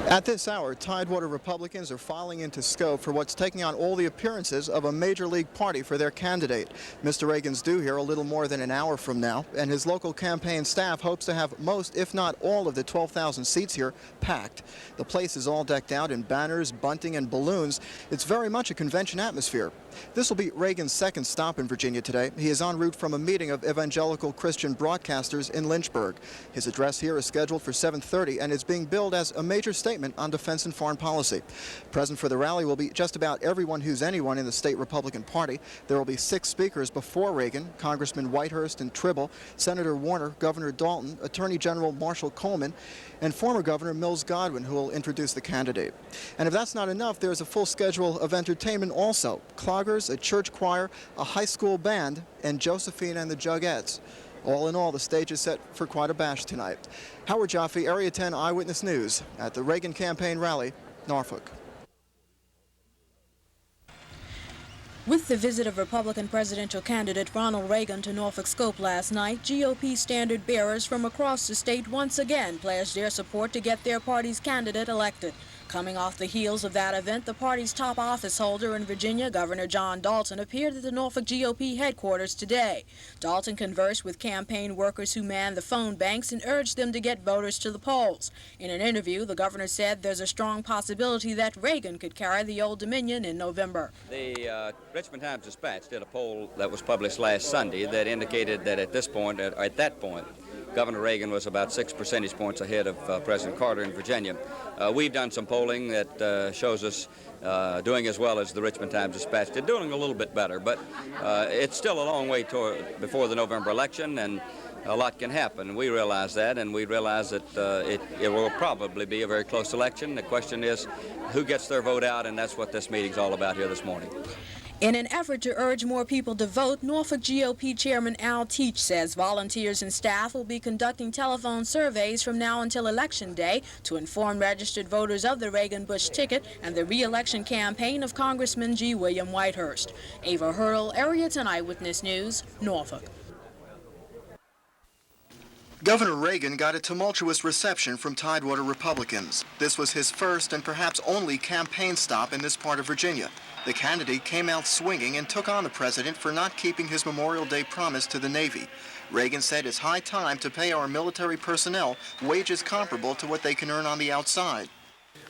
At this hour, Tidewater Republicans are filing into scope for what's taking on all the appearances of a major league party for their candidate. Mr. Reagan's due here a little more than an hour from now, and his local campaign staff hopes to have most, if not all, of the 12,000 seats here packed. The place is all decked out in banners, bunting, and balloons. It's very much a convention atmosphere. This will be Reagan's second stop in Virginia today. He is en route from a meeting of evangelical Christian broadcasters in Lynchburg. His address here is scheduled for 7:30 and is being billed as a major statement on defense and foreign policy. Present for the rally will be just about everyone who's anyone in the state Republican Party. There will be 6 speakers before Reagan: Congressman Whitehurst and Tribble, Senator Warner, Governor Dalton, Attorney General Marshall Coleman, and former Governor Mills Godwin, who will introduce the candidate. And if that's not enough, there's a full schedule of entertainment also: cloggers, a church choir, a high school band, and Josephine and the Jugettes. All in all, the stage is set for quite a bash tonight. Howard Jaffe, Area 10 Eyewitness News, at the Reagan campaign rally, Norfolk. With the visit of Republican presidential candidate Ronald Reagan to Norfolk Scope last night, GOP standard bearers from across the state once again pledged their support to get their party's candidate elected. Coming off the heels of that event, the party's top office holder in Virginia, Governor John Dalton, appeared at the Norfolk GOP headquarters today. Dalton conversed with campaign workers who manned the phone banks and urged them to get voters to the polls. In an interview, the governor said there's a strong possibility that Reagan could carry the Old Dominion in November. The Richmond Times-Dispatch did a poll that was published last Sunday that indicated that at that point, Governor Reagan was about 6 percentage points ahead of President Carter in Virginia. We've done some polling that shows us doing as well as the Richmond Times-Dispatch did, doing a little bit better, but it's still a long way before the November election, and a lot can happen. We realize that, and we realize that it will probably be a very close election. The question is who gets their vote out, and that's what this meeting's all about here this morning. In an effort to urge more people to vote, Norfolk GOP Chairman Al Teach says volunteers and staff will be conducting telephone surveys from now until Election Day to inform registered voters of the Reagan-Bush ticket and the re-election campaign of Congressman G. William Whitehurst. Ava Hurl, Area 10 Eyewitness News, Norfolk. Governor Reagan got a tumultuous reception from Tidewater Republicans. This was his first and perhaps only campaign stop in this part of Virginia. The candidate came out swinging and took on the president for not keeping his Memorial Day promise to the Navy. Reagan said it's high time to pay our military personnel wages comparable to what they can earn on the outside.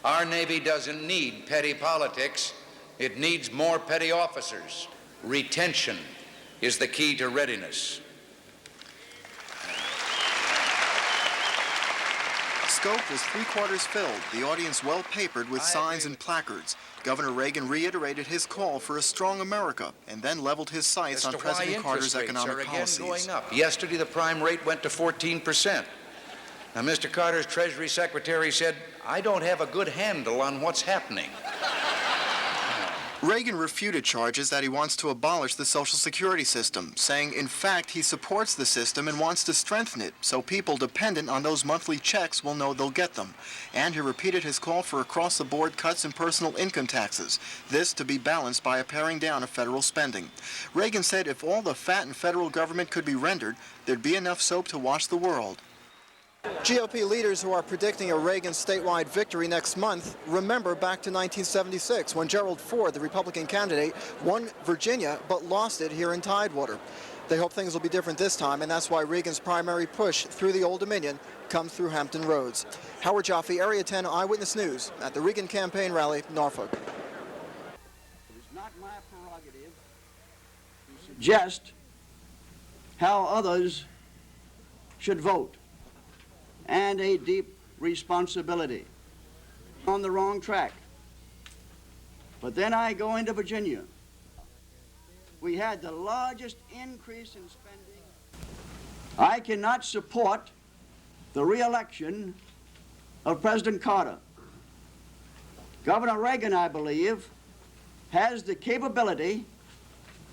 Our Navy doesn't need petty politics. It needs more petty officers. Retention is the key to readiness. Scope was 3/4 filled, the audience well papered with signs and placards. Governor Reagan reiterated his call for a strong America and then leveled his sights on President Carter's economic policies. Going up. Yesterday, the prime rate went to 14%. Now, Mr. Carter's Treasury Secretary said, I don't have a good handle on what's happening. Reagan refuted charges that he wants to abolish the Social Security system, saying, in fact, he supports the system and wants to strengthen it so people dependent on those monthly checks will know they'll get them. And he repeated his call for across-the-board cuts in personal income taxes, this to be balanced by a paring down of federal spending. Reagan said if all the fat in federal government could be rendered, there'd be enough soap to wash the world. GOP leaders who are predicting a Reagan statewide victory next month remember back to 1976 when Gerald Ford, the Republican candidate, won Virginia but lost it here in Tidewater. They hope things will be different this time, and that's why Reagan's primary push through the Old Dominion comes through Hampton Roads. Howard Jaffe, Area 10 Eyewitness News, at the Reagan campaign rally, Norfolk. It is not my prerogative to suggest how others should vote, and a deep responsibility on the wrong track. But then I go into Virginia. We had the largest increase in spending. I cannot support the re-election of President Carter. Governor Reagan, I believe, has the capability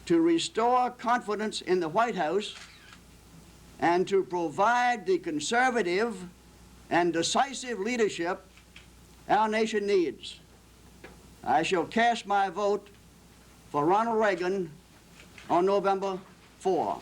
to restore confidence in the White House and to provide the conservative and decisive leadership our nation needs. I shall cast my vote for Ronald Reagan on November 4.